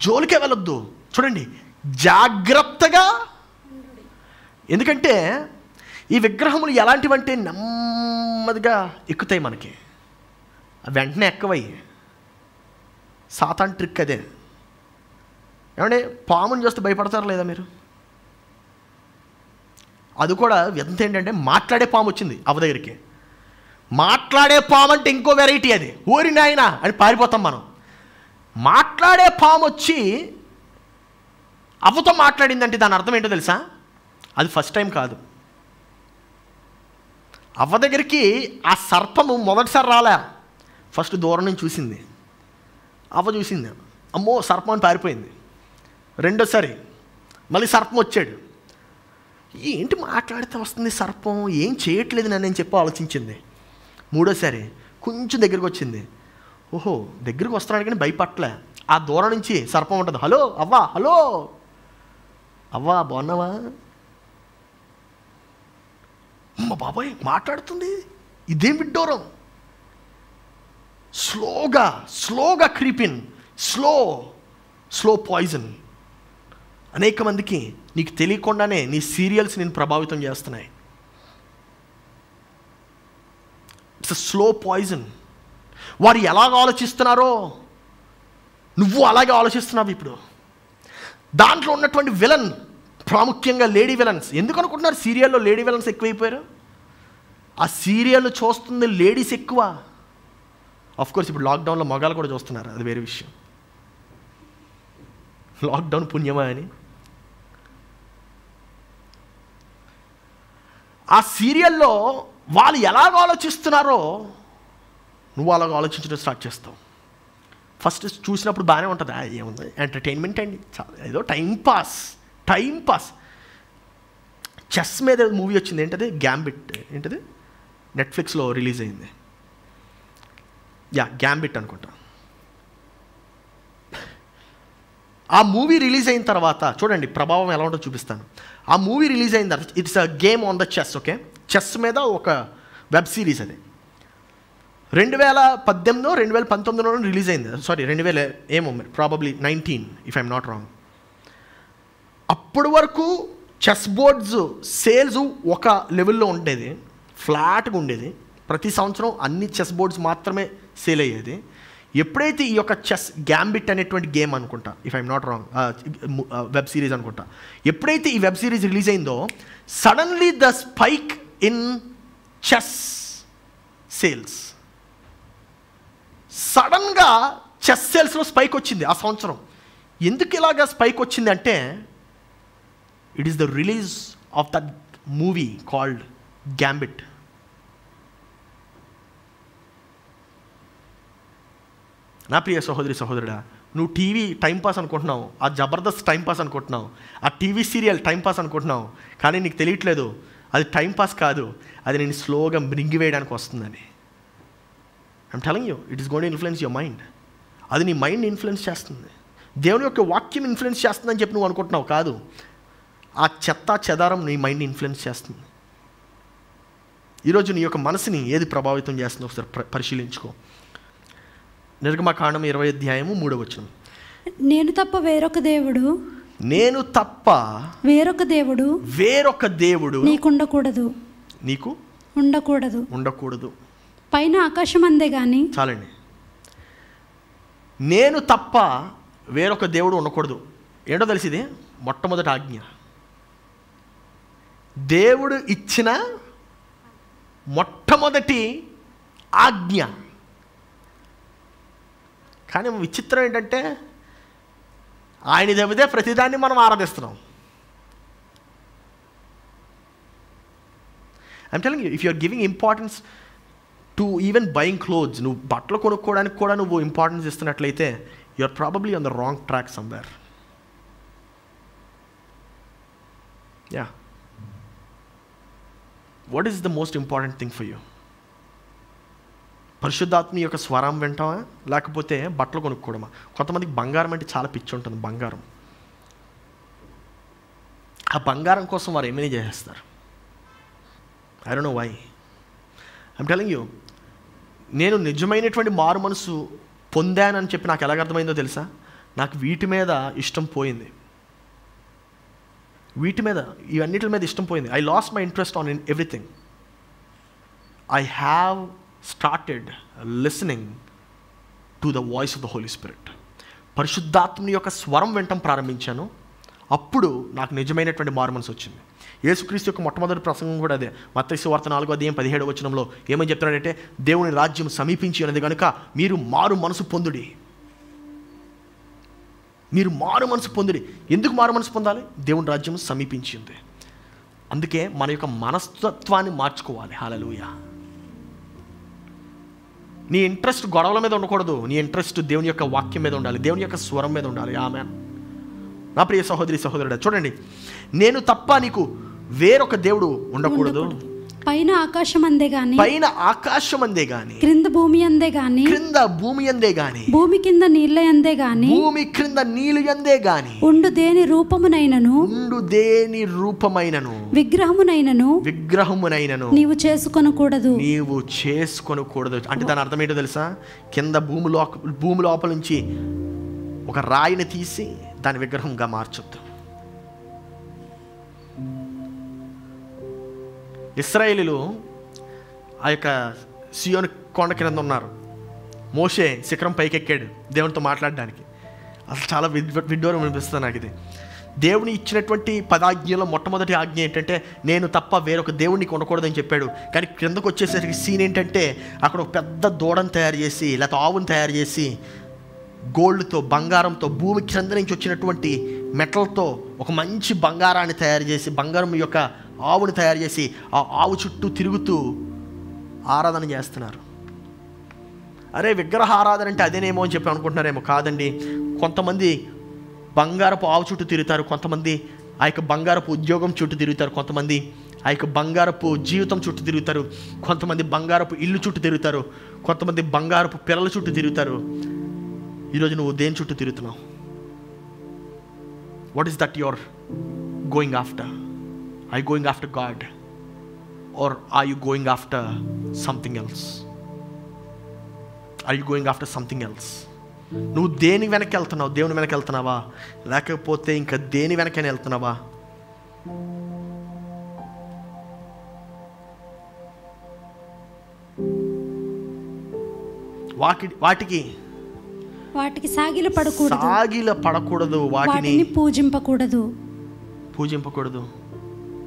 S1: జోలికే వెళ్ళొద్దు. చూడండి, జాగ్రత్తగా. ఎందుకంటే ఈ విగ్రహములు ఎలాంటివంటే నెమ్మదిగా ఎక్కుతాయి మనకి, వెంటనే ఎక్కవై. సాతాన్ ట్రిక్ అదే. ఏమంటే పాముని చూస్తే భయపడతారా లేదా మీరు? అది కూడా ఎంత ఏంటంటే, మాట్లాడే పాము వచ్చింది అవ్వ దగ్గరికి. మాట్లాడే పాము అంటే ఇంకో వెరైటీ. అది ఓరి నాయన అని పారిపోతాం మనం. మాట్లాడే పాము వచ్చి అవ్వతో మాట్లాడిందంటే దాని అర్థం ఏంటో తెలుసా? అది ఫస్ట్ టైం కాదు. అవ్వ దగ్గరికి ఆ సర్పము మొదటిసారి రాలే, ఫస్ట్ దూరం నుంచి చూసింది. అవ్వ చూసింది, అమ్మో సర్పం అని పారిపోయింది. రెండోసారి మళ్ళీ సర్పం వచ్చాడు. ఏంటి మాట్లాడితే వస్తుంది సర్పం, ఏం చేయట్లేదు నన్ను అని చెప్పి ఆలోచించింది. మూడోసారి కొంచెం దగ్గరికి వచ్చింది. ఓహో దగ్గరికి వస్తున్నాడు కానీ భయపడలే. ఆ దూరం నుంచి సర్పం ఉంటుంది. హలో అవ్వా, హలో అవ్వా, బాగున్నావా? అమ్మ బాబాయ్ మాట్లాడుతుంది, ఇదేం విడ్డూరం. స్లోగా క్రీపిన్, స్లో పాయిజన్. అనేక మందికి నీకు తెలియకుండానే నీ సీరియల్స్ నేను ప్రభావితం చేస్తున్నాయి. It's a slow poison. వారు ఎలాగ ఆలోచిస్తున్నారో నువ్వు అలాగే ఆలోచిస్తున్నావు ఇప్పుడు. దాంట్లో ఉన్నటువంటి విలన్, ప్రాముఖ్యంగా లేడీ విలన్స్. ఎందుకు అనుకుంటున్నారు సీరియల్లో లేడీ విలన్స్ ఎక్కువైపోయారు? ఆ సీరియల్ చూస్తుంది లేడీస్ ఎక్కువ. ఆఫ్కోర్స్ ఇప్పుడు లాక్డౌన్లో మగాళ్ళు కూడా చూస్తున్నారు, అది వేరే విషయం. లాక్డౌన్ పుణ్యమా అని. ఆ సీరియల్లో వాళ్ళు ఎలాగ ఆలోచిస్తున్నారో నువ్వు అలాగ ఆలోచించడం స్టార్ట్ చేస్తావు. ఫస్ట్ చూసినప్పుడు బాగానే ఉంటుంది, ఏముంది ఎంటర్టైన్మెంట్ అండి, చాలా ఏదో టైం పాస్. చెస్ మీద మూవీ వచ్చింది, ఏంటది గ్యాంబిట్, ఏంటది నెట్ఫ్లిక్స్లో రిలీజ్ అయింది. గ్యాంబిట్ అనుకుంటా. ఆ మూవీ రిలీజ్ అయిన తర్వాత చూడండి ప్రభావం ఎలా ఉంటుందో చూపిస్తాను. ఆ మూవీ రిలీజ్ అయిన తర్వాత it's a game on the chess. Okay, chess మీద ఒక వెబ్ సిరీస్. అది 2018 2019 రిలీజ్ అయింది. సారీ 2000 ఏమో probably 19 if I'm not wrong. అప్పటి వరకు చెస్ బోర్డ్స్ సేల్స్ ఒక లెవెల్లో ఉండేది, ఫ్లాట్గా ఉండేది. ప్రతి సంవత్సరం అన్ని చెస్ బోర్డ్స్ మాత్రమే సేల్ అయ్యేది. ఎప్పుడైతే ఈ యొక్క చెస్ గ్యాంబిట్ అనేటువంటి గేమ్ అనుకుంటా, if I'm not wrong, web series అనుకుంటా, ఎప్పుడైతే ఈ వెబ్ సిరీస్ రిలీజ్ అయిందో suddenly the spike in chess sales, సడన్గా చెస్ సేల్స్లో స్పైక్ వచ్చింది ఆ సంవత్సరం. ఎందుకు ఇలాగా స్పైక్ వచ్చింది అంటే it is the release of that movie called gambit. నా ప్రియ సహోదరి సహోదరుడా, నువ్వు టీవీ టైంపాస్ అనుకుంటున్నావు, ఆ జబర్దస్త్ టైంపాస్ అనుకుంటున్నావు, ఆ టీవీ సీరియల్ టైంపాస్ అనుకుంటున్నావు, కానీ నీకు తెలియట్లేదు అది టైంపాస్ కాదు, అది నేను స్లోగా మృంగివేయడానికి వస్తుందని. I'm telling you, it is going to influence your mind. అది నీ మైండ్ని ఇన్ఫ్లుయెన్స్ చేస్తుంది. దేవుని యొక్క వాక్యం ఇన్ఫ్లుయెన్స్ చేస్తుందని చెప్పి నువ్వు అనుకుంటున్నావు, కాదు. ఆ చెత్త చెదారం నీ మైండ్ని ఇన్ఫ్లుయెన్స్ చేస్తుంది. ఈరోజు నీ యొక్క మనసుని ఏది ప్రభావితం చేస్తుందో ఒకసారి పరిశీలించుకో. నిర్గమకాండం 20
S2: నేను తప్ప వేరొక దేవుడు వేరొక దేవుడు నీకు ఉండకూడదు. పైన ఆకాశం అందే గాని.
S1: చాలండి. నేను తప్ప వేరొక దేవుడు ఉండకూడదు. ఏంటో తెలిసింది, మొట్టమొదటి ఆజ్ఞ, దేవుడు ఇచ్చిన మొట్టమొదటి ఆజ్ఞ. కానీ విచిత్రం ఏంటంటే ఆయన తప్పితే ప్రతిదాన్ని మనం ఆరాధిస్తున్నాం. I'm telling you, if you are giving importance to even buying clothes, నువ్వు బట్టలు కొనుక్కోవడానికి కూడా నువ్వు ఇంపార్టెన్స్ ఇస్తున్నట్లయితే you are probably on the wrong track somewhere. Yeah, what is the most important thing for you? పరిశుద్ధాత్మ యొక్క స్వరం వింటామా, లేకపోతే బట్టలు కొనుక్కోవడమా? కొంతమందికి బంగారం అంటే చాలా పిచ్చి ఉంటుంది. బంగారం, ఆ బంగారం కోసం వారు ఏమైనా చేసేస్తారు. I don't know why. I'm telling you, నేను నిజమైనటువంటి మారు మనసు పొందానని చెప్పి నాకు ఎలాగ అర్థమైందో తెలుసా? నాకు వీటి మీద ఇష్టం పోయింది. ఇవన్నిటి మీద ఇష్టం పోయింది. I lost my interest on everything. I have started listening to the voice of the Holy Spirit. పరిశుద్ధాత్మని యొక్క స్వరం వినటం ప్రారంభించాను. అప్పుడు నాకు నిజమైనటువంటి మారు మనసు వచ్చింది. యేసుక్రీస్తు యొక్క మొట్టమొదటి ప్రసంగం కూడా అదే. మత్తయి సువార్త 4:17 ఏమని చెప్తున్నాడంటే, దేవుని రాజ్యం సమీపించి ఉన్నది కనుక మీరు మారు మనసు పొందుడి. ఎందుకు మారు మనసు పొందాలి? దేవుని రాజ్యం సమీపించి ఉంది. అందుకే మన యొక్క మనస్తత్వాన్ని మార్చుకోవాలి. హల్లెలూయా. నీ ఇంట్రెస్ట్ గొడవల మీద ఉండకూడదు. నీ ఇంట్రెస్ట్ దేవుని యొక్క వాక్యం మీద ఉండాలి, దేవుని యొక్క స్వరం మీద ఉండాలి. ఆమేన్. నా ప్రియ సహోదరి సహోదరుడా, చూడండి, నేను తప్ప నీకు వేరొక దేవుడు ఉండకూడదు.
S2: పైన ఆకాశం అందే గాని,
S1: పైన ఆకాశం అందే గాని,
S2: క్రింద భూమి అందే గాని,
S1: క్రింద భూమి అందే గాని,
S2: భూమి కింద నీళ్ళ అందే గాని,
S1: భూమి క్రింద నీళ్ళు అందే గాని,
S2: ఉండు దేని రూపమునైనను,
S1: ఉండు దేని రూపమైనను, విగ్రహమునైనను
S2: నీవు చేసుకొనకూడదు.
S1: నీవు చేసుకొనకూడదు. అంటే దాని అర్థం ఏంటో తెలుసా? కింద భూమి లోపల నుంచి ఒక రాయిని తీసి దాని విగ్రహంగా మార్చొద్దు. ఇశ్రాయేలీలు ఆ యొక్క సియోను కొండ కింద ఉన్నారు. మోషే శిఖరం పైకెక్కాడు దేవునితో మాట్లాడడానికి. అసలు చాలా విడ్డూరం అనిపిస్తుంది నాకు ఇది. దేవుని ఇచ్చినటువంటి 10 ఆజ్ఞలో మొట్టమొదటి ఆజ్ఞ ఏంటంటే నేను తప్ప వేరొక దేవుడిని కొనకూడదని చెప్పాడు. కానీ క్రిందకు వచ్చేసరికి సీన్ ఏంటంటే అక్కడ ఒక పెద్ద దూడను తయారు చేసి, లేకపోతే ఆవును తయారు చేసి, గోల్డ్తో, బంగారంతో, భూమి క్రింద నుంచి వచ్చినటువంటి మెటల్తో ఒక మంచి బంగారాన్ని తయారు చేసి, బంగారం యొక్క ఆవుని తయారు చేసి ఆ ఆవు చుట్టూ తిరుగుతూ ఆరాధన చేస్తున్నారు. అరే, విగ్రహ ఆరాధన అంటే అదేనేమో అని చెప్పి అనుకుంటున్నారేమో. కాదండి. కొంతమంది బంగారపు ఆవు చుట్టూ తిరుగుతారు, కొంతమంది ఆ యొక్క బంగారపు ఉద్యోగం చుట్టూ తిరుగుతారు, కొంతమంది ఆ యొక్క బంగారపు జీవితం చుట్టూ తిరుగుతారు, కొంతమంది బంగారపు ఇల్లు చుట్టూ తిరుగుతారు, కొంతమంది బంగారపు పిల్లల చుట్టూ తిరుగుతారు. ఈరోజు నువ్వు దేని చుట్టూ తిరుగుతున్నావు? What is that your going after? Are you going after God or are you going after something else? Are you going after something else? నువ్వు దేని వెనక్కి వెళ్తున్నావు? దేవుని వెనక్కి వెళ్తున్నావా, లేకపోతే ఇంకా దేని వెనకైనా వెళ్తున్నావా?
S2: వాటికి సాగిల
S1: పడకూడదు, వాటిని పూజింపకూడదు.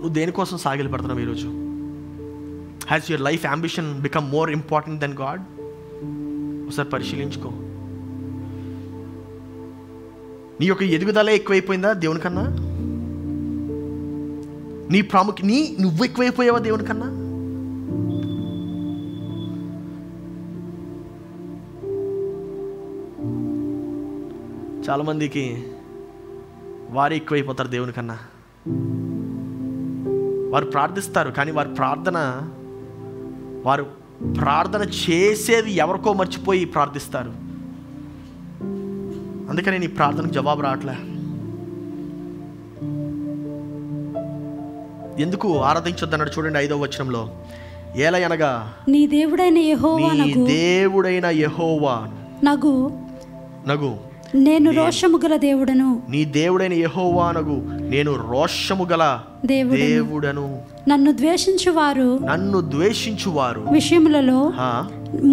S1: నువ్వు దేనికోసం సాగిలు పడుతున్నావు ఈరోజు? Has your life ambition become more important then God? ఒకసారి పరిశీలించుకో. నీ యొక్క ఎదుగుదలే ఎక్కువైపోయిందా దేవుని కన్నా? నువ్వు ఎక్కువైపోయావా దేవుని కన్నా? చాలామందికి వారే ఎక్కువైపోతారు దేవుని కన్నా. వారు ప్రార్థిస్తారు, కానీ వారు ప్రార్థన చేసేది ఎవరికో మర్చిపోయి ప్రార్థిస్తారు. అందుకని నీ ప్రార్థనకు జవాబు రావట్లే. ఎందుకు ఆరాధించొద్దన్నాడు చూడండి 5వ వచనంలో. ఏలయనగా
S2: నీ దేవుడైన
S1: యెహోవా నగు
S2: నేను రోషము గల దేవుడను.
S1: నీ దేవుడైన యెహోవానగు నేను రోషము గల దేవుడను.
S2: నన్ను ద్వేషించువారు విషయములలో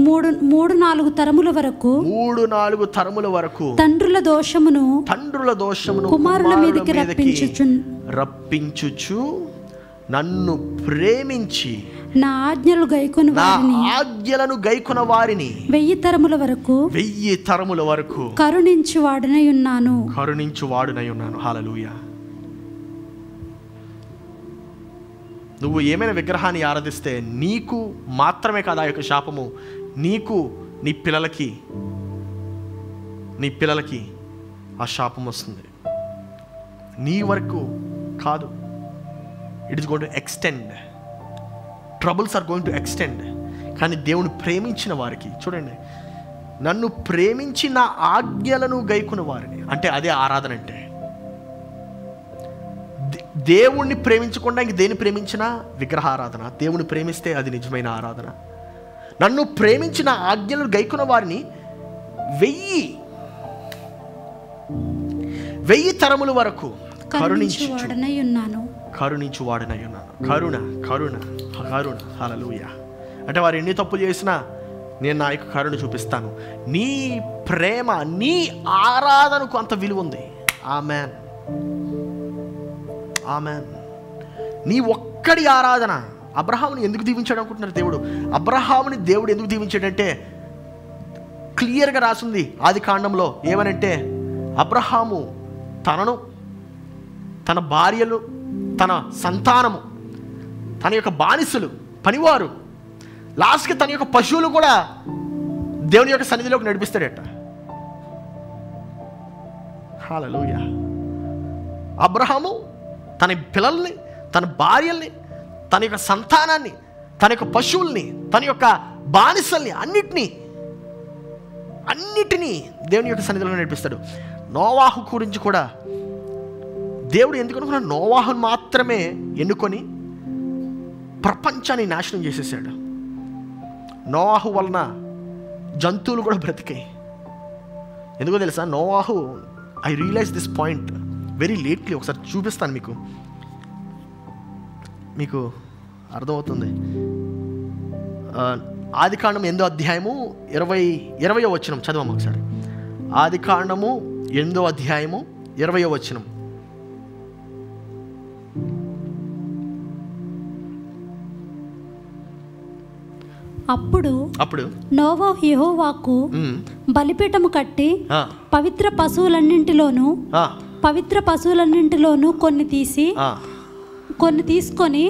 S2: 3-4 తరముల వరకు తండ్రుల దోషమును కుమారుల మీదకి
S1: రప్పించుచు నన్ను ప్రేమించి
S2: నా ఆజ్ఞలను
S1: గైకొన వారిని
S2: 1000 తరముల వరకు కరుణించువాడనై ఉన్నాను. హల్లెలూయా.
S1: నువ్వు ఏమైనా విగ్రహాన్ని ఆరాధిస్తే నీకు మాత్రమే కాదు ఆ యొక్క శాపము, నీకు నీ పిల్లలకి ఆ శాపం వస్తుంది. నీ వరకు కాదు. It is going to extend. Troubles are going to extend. కానీ దేవుని ప్రేమించిన వారికి, చూడండి, నన్ను ప్రేమించి నా ఆజ్ఞలను గైకున్న వారిని, అంటే అదే ఆరాధన. అంటే దేవుణ్ణి ప్రేమించకుండా ఇంక దేని ప్రేమించినా విగ్రహ ఆరాధన. దేవుని ప్రేమిస్తే అది నిజమైన ఆరాధన. నన్ను ప్రేమించిన ఆజ్ఞలను గైకున్న వారిని 1000 తరముల వరకు కరుణించువాడనై ఉన్నాను. కరుణ. హల్లెలూయా. అంటే వారు ఎన్ని తప్పులు చేసినా నేను నా యొక్క కరుణ చూపిస్తాను. నీ ప్రేమ, నీ ఆరాధనకు అంత విలువ ఉంది. ఆమేన్. నీ ఒక్కడి ఆరాధన. అబ్రహాముని ఎందుకు దీవించాడు అనుకుంటున్నారు దేవుడు? అబ్రహాముని దేవుడు ఎందుకు దీవించాడంటే క్లియర్గా రాసింది ఆది కాండంలో. ఏమనంటే అబ్రహాము తన భార్యలు, తన సంతానము, తన యొక్క బానిసలు, పనివారు, లాస్ట్కి తన యొక్క పశువులు కూడా దేవుని యొక్క సన్నిధిలోకి నడిపిస్తాడట. హల్లెలూయా. అబ్రహాము తన పిల్లల్ని, తన భార్యల్ని, తన యొక్క సంతానాన్ని, తన యొక్క పశువుల్ని, తన యొక్క బానిసల్ని అన్నిటినీ దేవుని యొక్క సన్నిధిలో నడిపిస్తాడు. నోవాహు గురించి కూడా దేవుడు ఎందుకు అనుకున్నాడు? నోవాహును మాత్రమే ఎన్నుకొని ప్రపంచాన్ని నాశనం చేసేసాడు. నోవాహు వలన జంతువులు కూడా బ్రతికాయి. ఎందుకో తెలుసా? నోవాహు, I realise this point very lately. ఒకసారి చూపిస్తాను మీకు అర్థమవుతుంది. ఆదికాండం 8వ అధ్యాయము 20వ వచనం చదవము ఒకసారి. ఆదికాండము 8వ అధ్యాయము 20వ వచనం.
S2: అప్పుడు నోవాహు యెహోవాకు బలిపీఠము కట్టి పవిత్ర పశువులన్నింటిలోను కొన్ని తీసుకొని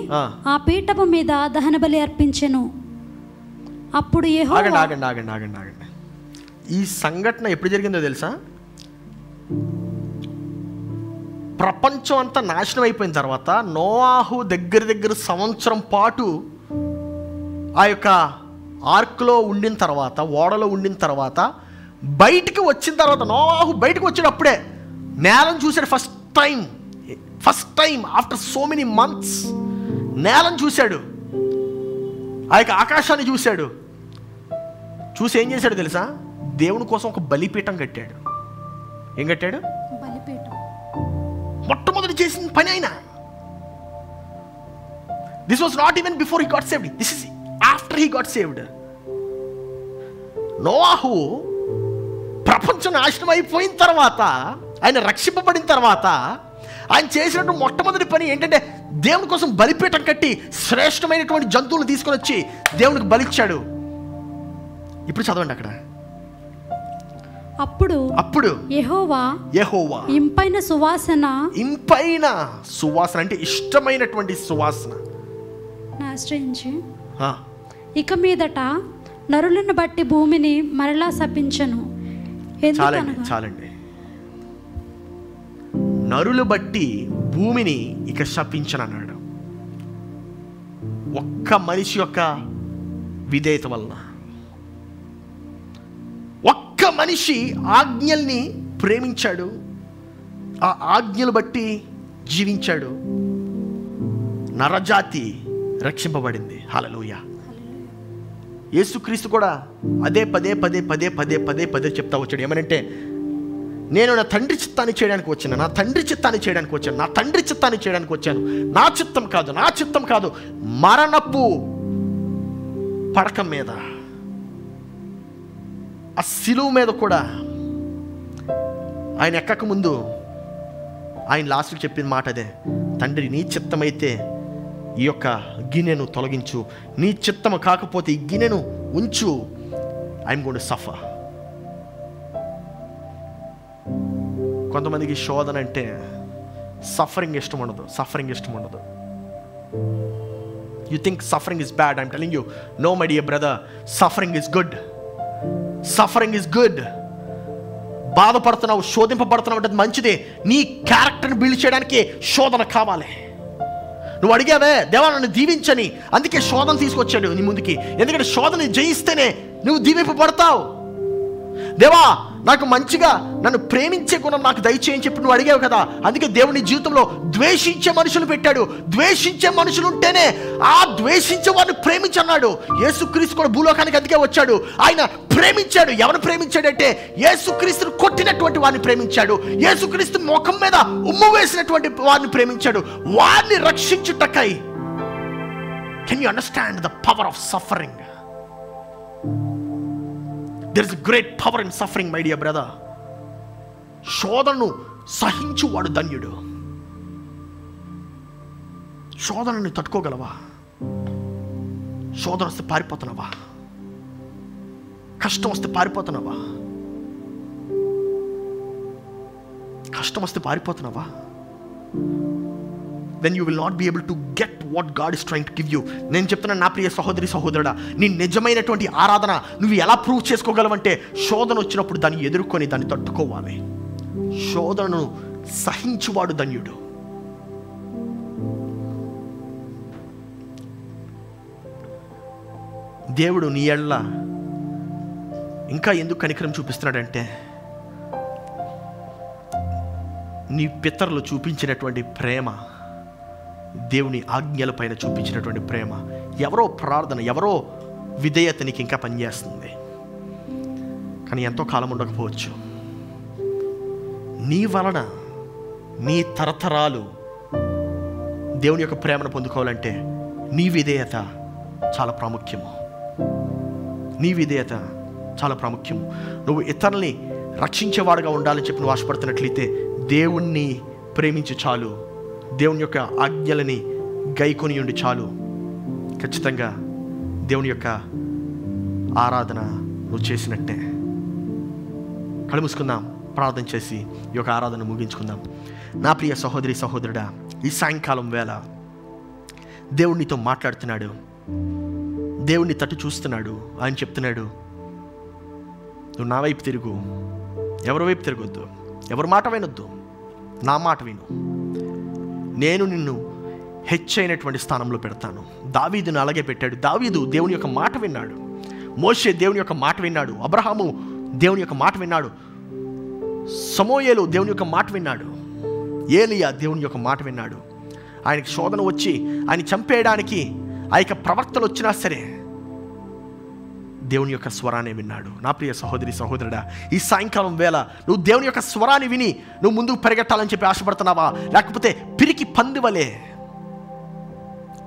S2: ఆ పీఠము మీద దహన బలి అర్పించెను. అప్పుడు యెహోవా
S1: ఆగండి. ఈ సంఘటన ఎప్పుడు జరిగిందో తెలుసా? ప్రపంచం అంతా నాశనం అయిపోయిన తర్వాత, నోవాహు దగ్గర సంవత్సరం పాటు ఆ యొక్క ఆర్క్లో ఉండిన తర్వాత, ఓడలో ఉండిన తర్వాత, బయటికి వచ్చిన తర్వాత, నోవాహు బయటకు వచ్చేటప్పుడే నేలను చూశాడు. First time after so many months నేలను చూశాడు. ఆ యొక్క ఆకాశాన్ని చూశాడు. చూసి ఏం చేశాడు తెలుసా? దేవుని కోసం ఒక బలిపీఠం కట్టాడు. ఏం కట్టాడు?
S2: బలిపీఠం.
S1: మొట్టమొదటి చేసిన పని అయినా. This was not even before he got saved, this is after he got saved. నోవాహు ప్రపంచం నాశనం అయిపోయిన తర్వాత, ఆయన రక్షింపబడిన తర్వాత, ఆయన చేసినట్టు మొట్టమొదటి పని ఏంటంటే దేవుని కోసం బలిపీఠం కట్టి శ్రేష్టమైనటువంటి జంతువులు తీసుకొని వచ్చి దేవునికి బలిచ్చాడు. ఇప్పుడు చదవండి అక్కడ. అప్పుడు
S2: యెహోవా ఇంపైన
S1: సువాసన అంటే ఇష్టమైనటువంటి సువాసన
S2: ఆశ్రయించి ఇక మీదట నరులను బట్టి భూమిని మరలా శపించెను.
S1: చాలండి. నరులు బట్టి భూమిని ఇక శపించను అన్నాడు. ఒక్క మనిషి యొక్క విధేయత వలన, ఒక్క మనిషి ఆజ్ఞల్ని ప్రేమించాడు, ఆ ఆజ్ఞలు బట్టి జీవించాడు, నరజాతి రక్షింపబడింది. హల్లెలూయా. యేసుక్రీస్తు కూడా అదే పదే చెప్తా వచ్చాడు. ఏమనంటే, నేను నా తండ్రి చిత్తాన్ని చేయడానికి వచ్చాను, నా తండ్రి చిత్తాన్ని చేయడానికి వచ్చాను, నా చిత్తం కాదు. మరణపు పడకం మీద, ఆ శిలువ మీద కూడా ఆయన ఎక్కక ముందు ఆయన లాస్ట్కి చెప్పిన మాట అదే, తండ్రి నీ చిత్తమైతే ఈ యొక్క గిన్నెను తొలగించు, నీ చిత్తము కాకపోతే ఈ గిన్నెను ఉంచు, ఐఎమ్ గోయింగ్ టు సఫర్. కొంతమందికి శోధన అంటే సఫరింగ్ ఇష్టం ఉండదు. You think suffering is bad. I'm telling you, no my dear brother, suffering is good. బాధపడుతున్నావు, శోధింపబడుతున్నావు అంటే మంచిదే. నీ క్యారెక్టర్ని బిల్డ్ చేయడానికి శోధన కావాలి. నువ్వు అడిగావే, దేవా నన్ను దీవించని, అందుకే శోధన తీసుకొచ్చాడు నీ ముందుకి. ఎందుకంటే శోధన జయిస్తేనే నువ్వు దీవింపబడతావు. దేవా నాకు మంచిగా నన్ను ప్రేమించే గుణం నాకు దయచేయని చెప్పి నువ్వు అడిగావు కదా. అందుకే దేవుని జీవితంలో ద్వేషించే మనుషులు పెట్టాడు. ద్వేషించే మనుషులు ఉంటేనే ఆ ద్వేషించే వారిని ప్రేమించన్నాడు. యేసుక్రీస్తు కూడా భూలోకానికి అందుకే వచ్చాడు. ఆయన ప్రేమించాడు. ఎవరు ప్రేమించాడంటే యేసుక్రీస్తును కొట్టినటువంటి వారిని ప్రేమించాడు. యేసుక్రీస్తు ముఖం మీద ఉమ్ము వేసినటువంటి వారిని ప్రేమించాడు. వారిని రక్షించుటకై. Can you understand the power of suffering? There is a great power in suffering, my dear brother. శోధనను సహించువాడు ధన్యుడు. శోధనని తట్టుకోగలవా? శోధన వస్తే పారిపోతున్నావా? కష్టం వస్తే పారిపోతున్నావా? then you will not be able to get what God is trying to give you. నేను చెప్తున్నాను నా ప్రియ సహోదరి సహోదరుడా, నీ నిజమైనటువంటి ఆరాధన నువ్వు ఎలా ప్రూవ్ చేసుకోగలవంటే, శోధన వచ్చినప్పుడు దాన్ని ఎదుర్కొని దాన్ని తట్టుకోవాలి. శోధనను సహించువాడు ధన్యుడు. దేవుడు నీ ఎడల ఇంకా ఎందుకు కనికరం చూపిస్తున్నాడంటే, నీ పితరులు చూపించినటువంటి ప్రేమ, దేవుని ఆజ్ఞల పైన చూపించినటువంటి ప్రేమ, ఎవరో ప్రార్థన, ఎవరో విధేయత నీకు ఇంకా పనిచేస్తుంది. కానీ ఎంతో కాలం ఉండకపోవచ్చు. నీ వలన నీ తరతరాలు దేవుని యొక్క ప్రేమను పొందుకోవాలంటే నీ విధేయత చాలా ప్రాముఖ్యము. నీ విధేయత చాలా ప్రాముఖ్యము. నువ్వు ఇతరుల్ని రక్షించేవాడుగా ఉండాలని చెప్పి నువ్వు ఆశపడుతున్నట్లయితే దేవుణ్ణి ప్రేమించి చాలు, దేవుని యొక్క ఆజ్ఞలని గైకొని ఉండి చాలు. ఖచ్చితంగా దేవుని యొక్క ఆరాధన నువ్వు చేసినట్టే. కళ్ళు మూసుకుందాం, ప్రార్థన చేసి ఈ యొక్క ఆరాధన ముగించుకుందాం. నా ప్రియ సహోదరి సహోదరుడా, ఈ సాయంకాలం వేళ దేవునితో మాట్లాడుతున్నాడు, దేవుణ్ణి తట్టు చూస్తున్నాడు. ఆయన చెప్తున్నాడు, నువ్వు నా వైపు తిరుగు, ఎవరి వైపు తిరగొద్దు, ఎవరి మాట వినొద్దు, నా మాట విను. నేను నిన్ను హెచ్చైనటువంటి స్థానంలో పెడతాను. దావీదును అలాగే పెట్టాడు. దావీదు దేవుని యొక్క మాట విన్నాడు, మోషే దేవుని యొక్క మాట విన్నాడు, అబ్రహాము దేవుని యొక్క మాట విన్నాడు, సమూయేలు దేవుని యొక్క మాట విన్నాడు, ఏలియా దేవుని యొక్క మాట విన్నాడు. ఆయనకి శోధన వచ్చి ఆయన చంపేయడానికి ఆ యొక్క ప్రవక్తలు వచ్చినా సరే దేవుని యొక్క స్వరాన్ని విన్నాడు. నా ప్రియ సహోదరి సహోదరుడా, ఈ సాయంకాలం వేళ నువ్వు దేవుని యొక్క స్వరాన్ని విని నువ్వు ముందుకు పరిగెట్టాలని చెప్పి ఆశపడుతున్నావా? లేకపోతే పిరికి పంది వలె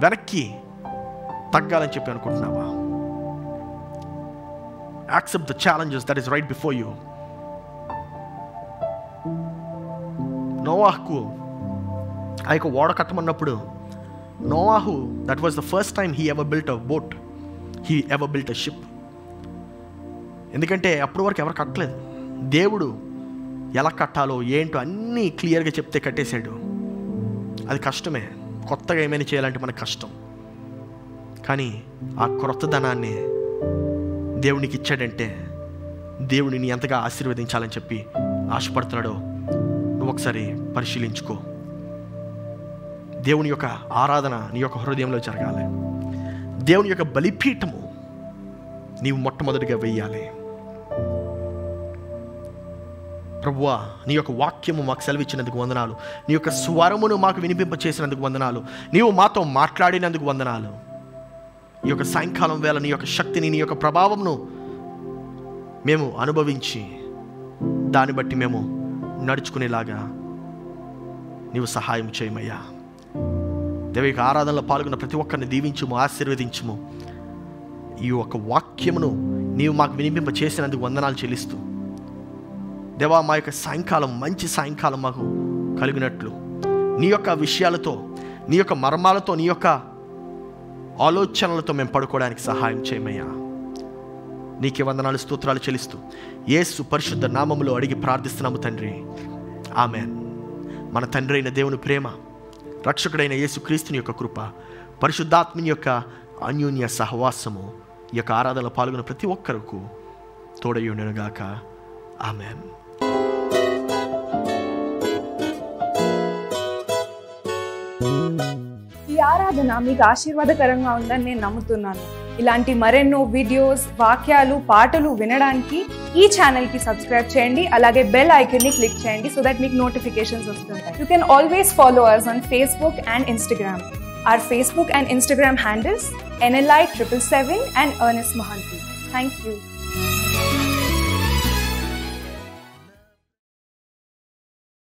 S1: వెనక్కి తగ్గాలని చెప్పి అనుకుంటున్నావా? Accept the challenges that is right before you. నోవాహుకు ఆ యొక్క ఓడ కట్టమన్నప్పుడు నోవాహు, that was the first time he ever built a boat, he ever built a ship. ఎందుకంటే అప్పటి వరకు ఎవరు కట్టలేదు. దేవుడు ఎలా కట్టాలో ఏంటో అన్నీ క్లియర్గా చెప్తే కట్టేశాడు. అది కష్టమే, కొత్తగా ఏమైనా చేయాలంటే మనకు కష్టం. కానీ ఆ క్రొత్తదనాన్ని దేవునికి ఇచ్చాడంటే దేవుడిని ఎంతగా ఆశీర్వదించాలని చెప్పి ఆశపడుతున్నాడో నువ్వు ఒకసారి పరిశీలించుకో. దేవుని యొక్క ఆరాధన నీ యొక్క హృదయంలో జరగాలి. దేవుని యొక్క బలిపీఠము నీవు మొట్టమొదటిగా వెయ్యాలి. ప్రభువా, నీ యొక్క వాక్యము మాకు సెలవిచ్చినందుకు వందనాలు. నీ యొక్క స్వరమును మాకు వినిపింప చేసినందుకు వందనాలు. నీవు మాతో మాట్లాడినందుకు వందనాలు. ఈ యొక్క సాయంకాలం వేళ నీ యొక్క శక్తిని, నీ యొక్క ప్రభావంను మేము అనుభవించి దాన్ని బట్టి మేము నడుచుకునేలాగా నీవు సహాయం చేయమయ్యా. దైవిక ఆరాధనలో పాల్గొన్న ప్రతి ఒక్కరిని దీవించుము, ఆశీర్వదించుము. ఈ యొక్క వాక్యమును నీవు మాకు వినిపింప చేసినందుకు వందనాలు చెల్లిస్తూ, దేవా, మా యొక్క సాయంకాలం మంచి సాయంకాలం మాకు కలిగినట్లు నీ యొక్క విషయాలతో, నీ యొక్క మర్మాలతో, నీ యొక్క ఆలోచనలతో మేము పడుకోవడానికి సహాయం చేయమయ్యా. నీకే వందనాలు, స్తోత్రాలు చెల్లిస్తూ యేసు పరిశుద్ధ నామములో అడిగి ప్రార్థిస్తున్నాము తండ్రి, ఆమెన్. మన తండ్రి అయిన దేవుని ప్రేమ, రక్షకుడైన యేసు క్రీస్తుని యొక్క కృప, పరిశుద్ధాత్మని యొక్క అన్యోన్య సహవాసము ఈ యొక్క ఆరాధనలో పాల్గొన్న ప్రతి ఒక్కరికి తోడై ఉండునుగాక. ఆమెన్.
S3: ఈ ఆరాధన మీకు ఆశీర్వాదకరంగా ఉందని నేను నమ్ముతున్నాను. ఇలాంటి మరెన్నో వీడియోస్, వాక్యాలు, పాటలు వినడానికి ఈ ఛానల్కి సబ్స్క్రైబ్ చేయండి. అలాగే బెల్ ఐకాన్ని క్లిక్ చేయండి సో దట్ మీకు నోటిఫికేషన్స్ వస్తుంటాయి. You can always follow us on Facebook and Instagram. Our Facebook and Instagram handles NLI777 and Ernest Mohanty. Thank you.